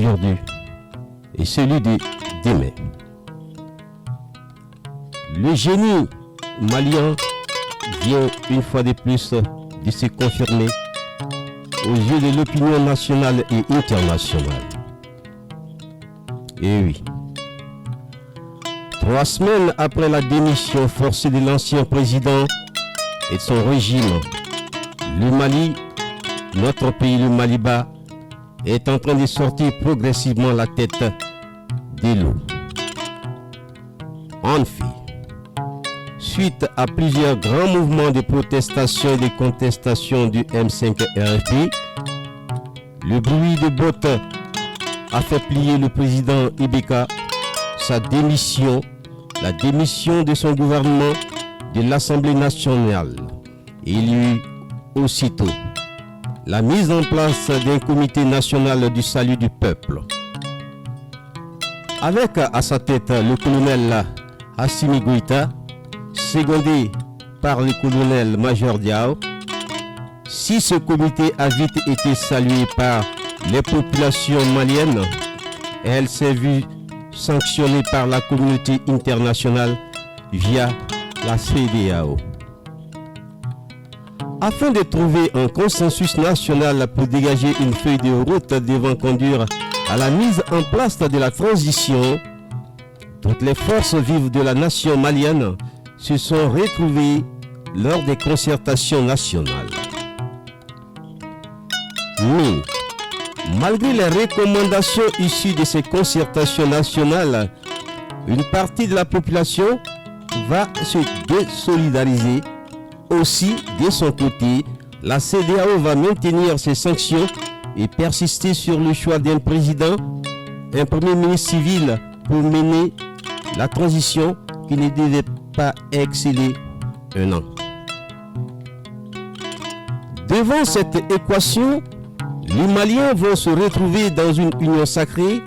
d'aujourd'hui et celui de demain. Le génie malien vient une fois de plus de se confirmer aux yeux de l'opinion nationale et internationale. Et oui, 3 semaines après la démission forcée de l'ancien président et de son régime, le Mali, notre pays, le Maliba, est en train de sortir progressivement la tête de l'eau. En fait, suite à plusieurs grands mouvements de protestation et de contestation du M5 RFP, le bruit de bottes a fait plier le président Ibeka sa démission, la démission de son gouvernement de l'Assemblée nationale. Il y eut aussitôt la mise en place d'un comité national du salut du peuple. Avec à sa tête le colonel Assimi Goïta, secondé par le colonel-major Diao. Si ce comité a vite été salué par les populations maliennes, elle s'est vue sanctionnée par la communauté internationale via la CEDEAO. Afin de trouver un consensus national pour dégager une feuille de route devant conduire à la mise en place de la transition, toutes les forces vives de la nation malienne se sont retrouvées lors des concertations nationales. Mais, malgré les recommandations issues de ces concertations nationales, une partie de la population va se désolidariser. Aussi, de son côté, la CEDEAO va maintenir ses sanctions et persister sur le choix d'un président, un premier ministre civil pour mener la transition qui ne devait pas excéder 1 an. Devant cette équation, les Maliens vont se retrouver dans une union sacrée,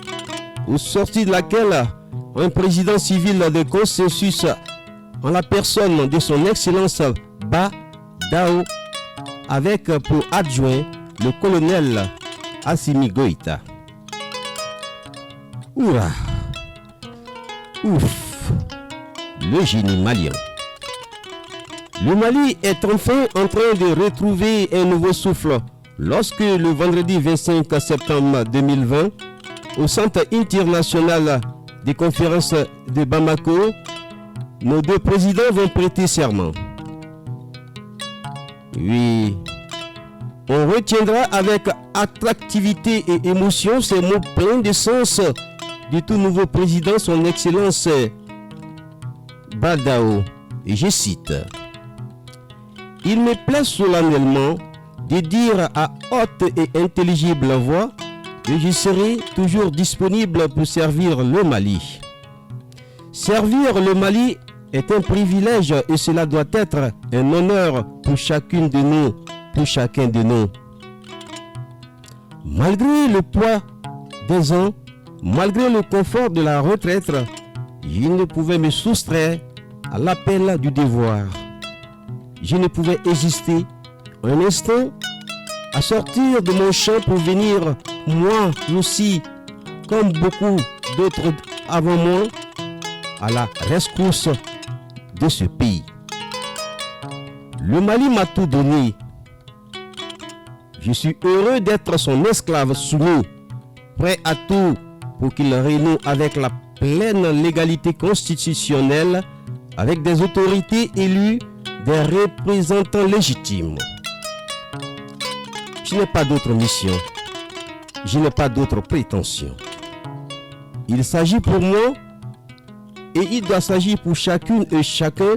au sortir de laquelle un président civil de consensus en la personne de son Excellence Ba Dao, avec pour adjoint le colonel Assimi Goïta. Ouah! Ouf! Le génie malien. Le Mali est enfin en train de retrouver un nouveau souffle lorsque le vendredi 25 septembre 2020, au Centre international des conférences de Bamako, nos 2 présidents vont prêter serment. Oui, on retiendra avec attractivité et émotion ces mots pleins de sens du tout nouveau président, son Excellence Badao. Et je cite: « Il me plaît solennellement de dire à haute et intelligible voix que je serai toujours disponible pour servir le Mali. Servir le Mali est un privilège et cela doit être un honneur pour chacune de nous, pour chacun de nous. Malgré le poids des ans, malgré le confort de la retraite, je ne pouvais me soustraire à l'appel du devoir. Je ne pouvais hésiter un instant à sortir de mon champ pour venir, moi aussi, comme beaucoup d'autres avant moi, à la rescousse de ce pays. Le Mali m'a tout donné. Je suis heureux d'être son esclave soumis, prêt à tout pour qu'il renoue avec la pleine légalité constitutionnelle, avec des autorités élues, des représentants légitimes. Je n'ai pas d'autre mission. Je n'ai pas d'autre prétention. Il s'agit pour moi, et il doit s'agir pour chacune et chacun,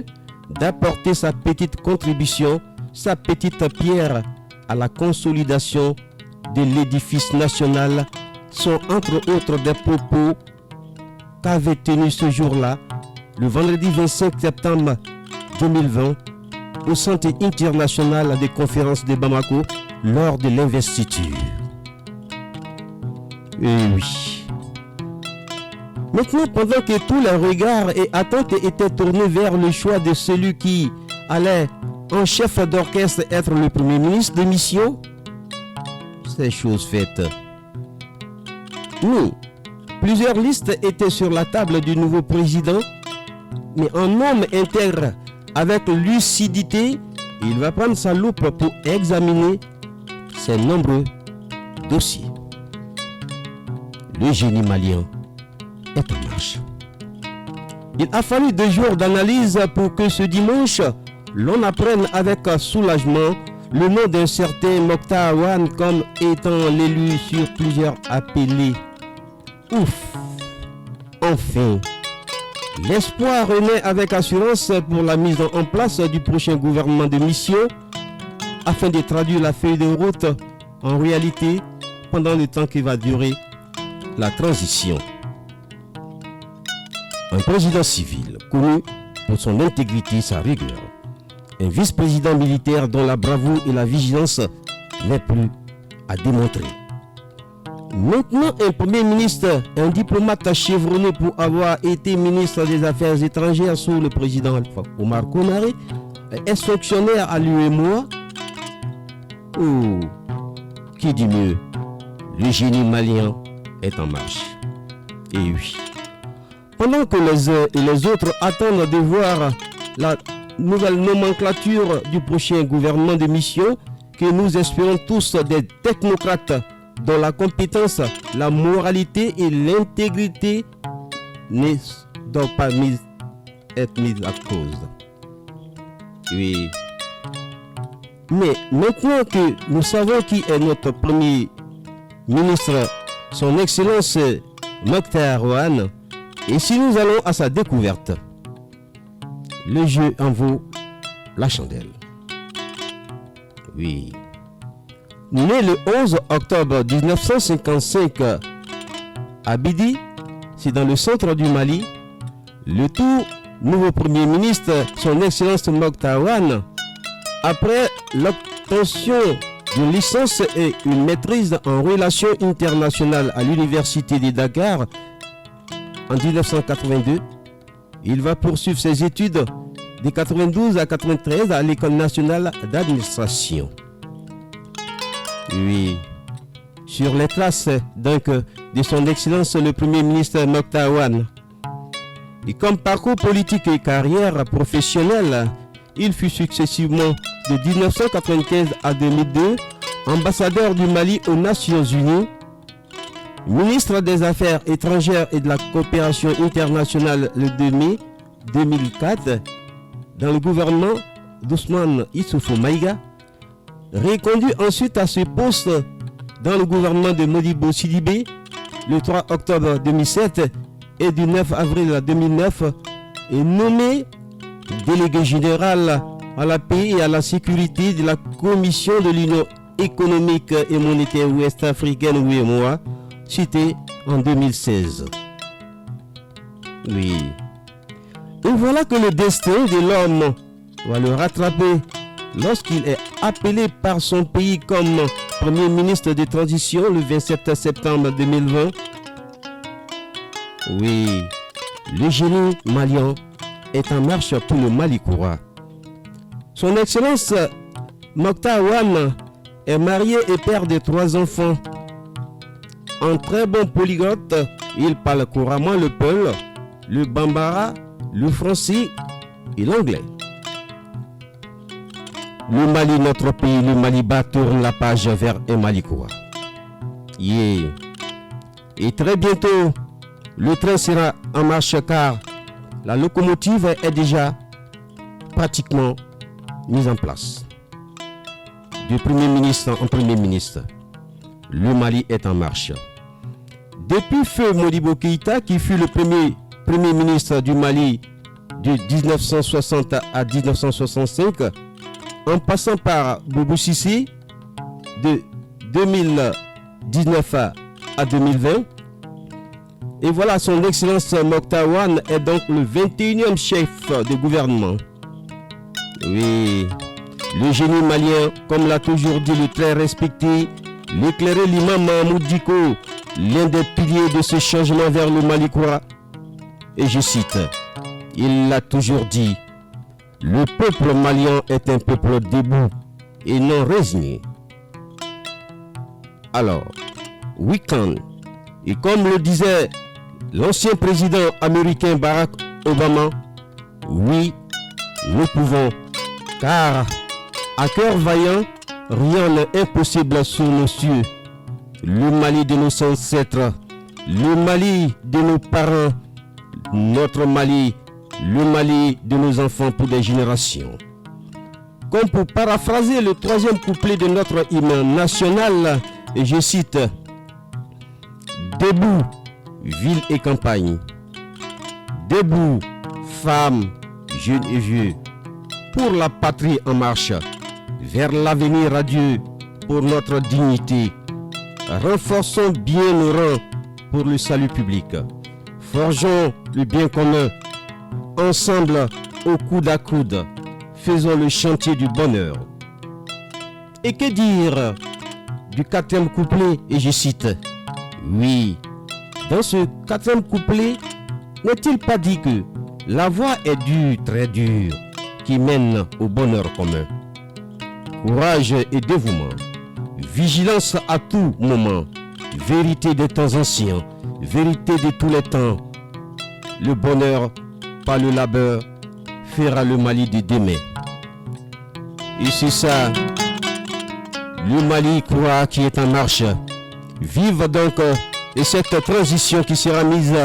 d'apporter sa petite contribution, sa petite pierre à la consolidation de l'édifice national, sont entre autres des propos qu'avait tenu ce jour-là, le vendredi 25 septembre 2020, au Centre international des conférences de Bamako, lors de l'investiture. Et oui. Maintenant, pendant que tous les regards et attentes étaient tournés vers le choix de celui qui allait en chef d'orchestre être le premier ministre de mission, c'est chose faite. Oui, plusieurs listes étaient sur la table du nouveau président, mais un homme intègre avec lucidité, il va prendre sa loupe pour examiner ces nombreux dossiers. Le génie malien est en marche. Il a fallu 2 jours d'analyse pour que ce dimanche, l'on apprenne avec soulagement le nom d'un certain Mokhtar Awane comme étant l'élu sur plusieurs appelés. Ouf! Enfin, l'espoir renaît avec assurance pour la mise en place du prochain gouvernement de mission afin de traduire la feuille de route en réalité pendant le temps qui va durer la transition. Un président civil connu pour son intégrité et sa rigueur. Un vice-président militaire dont la bravoure et la vigilance n'est plus à démontrer. Maintenant, un premier ministre, un diplomate chevronné pour avoir été ministre des Affaires étrangères sous le président Alpha Omar Konaré, est fonctionnaire à l'UEMOA. Oh, qui dit mieux? Le génie malien est en marche. Et oui. Pendant que les uns et les autres attendent de voir la nouvelle nomenclature du prochain gouvernement de mission, que nous espérons tous des technocrates dont la compétence, la moralité et l'intégrité ne doivent pas être mises à cause. Oui. Mais maintenant que nous savons qui est notre premier ministre, son Excellence Mokhtar Awane, et si nous allons à sa découverte, le jeu en vaut la chandelle. Oui. Né le 11 octobre 1955 à Bidi, c'est dans le centre du Mali, le tout nouveau Premier ministre, son Excellence Mokhtar Awane, après l'obtention d'une licence et une maîtrise en relations internationales à l'Université de Dakar en 1982, il va poursuivre ses études de 92 à 93 à l'École nationale d'administration. Oui, sur les traces donc de son Excellence le Premier ministre Mokhtar Awane. Et comme parcours politique et carrière professionnelle, il fut successivement de 1995 à 2002 ambassadeur du Mali aux Nations Unies, ministre des Affaires étrangères et de la coopération internationale le 2 mai 2004 dans le gouvernement d'Ousmane Issoufou Maïga, reconduit ensuite à ce poste dans le gouvernement de Modibo Sidibé le 3 octobre 2007 et du 9 avril 2009 et nommé délégué général à la paix et à la sécurité de la Commission de l'Union économique et monétaire ouest-africaine UEMOA, citée en 2016. Oui. Et voilà que le destin de l'homme va le rattraper lorsqu'il est appelé par son pays comme Premier ministre de transition le 27 septembre 2020. Oui, le génie malien est en marche pour le Malikoura. Son Excellence Mokhtar Awane est marié et père de 3 enfants. Un très bon polyglotte, il parle couramment le peul, le bambara, le français et l'anglais. Le Mali, notre pays, le Maliba tourne la page vers un Malikoura. Yeah. Et très bientôt, le train sera en marche car la locomotive est déjà pratiquement mise en place. Du Premier ministre en Premier ministre, le Mali est en marche. Depuis feu Modibo Keïta, qui fut le Premier ministre du Mali de 1960 à 1965, en passant par Boubou Sissi de 2019 à 2020. Et voilà, son Excellence Mokhtar Awane est donc le 21e chef de gouvernement. Oui, le génie malien, comme l'a toujours dit le très respecté, l'éclairé l'imam Mahmoud Diko, l'un des piliers de ce changement vers le Malikoura. Et je cite, il l'a toujours dit, le peuple malien est un peuple debout et non résigné. Alors, we can Et comme le disait l'ancien président américain Barack Obama, oui, nous pouvons, car à cœur vaillant, rien n'est impossible sous nos cieux. Le Mali de nos ancêtres, le Mali de nos parents, notre Mali, le Mali de nos enfants pour des générations. Comme pour paraphraser le troisième couplet de notre hymne national, et je cite: debout, ville et campagne, debout, femmes, jeunes et vieux, pour la patrie en marche, vers l'avenir radieux, pour notre dignité. Renforçons bien nos rangs pour le salut public. Forgeons le bien commun, ensemble, au coude à coude, faisons le chantier du bonheur. Et que dire du quatrième couplet, et je cite: oui, dans ce quatrième couplet, n'est-il pas dit que la voie est dure, très dure, qui mène au bonheur commun? Courage et dévouement, vigilance à tout moment, vérité des temps anciens, vérité de tous les temps. Le bonheur, pas le labeur, fera le Mali de demain. Et c'est ça, le Mali courra qui est en marche. Vive donc et cette transition qui sera mise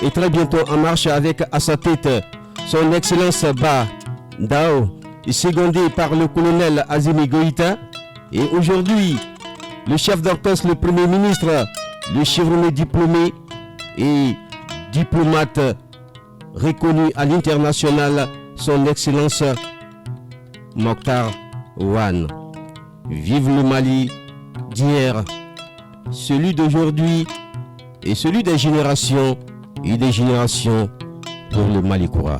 et très bientôt en marche avec à sa tête son Excellence Ba Ndao, secondé par le colonel Assimi Goïta, et aujourd'hui le chef d'orchestre, le Premier ministre, le chevronné diplômé et diplomate reconnu à l'international, son Excellence Mokhtar Ouane. Vive le Mali d'hier, celui d'aujourd'hui et celui des générations et des générations pour le Mali Koura.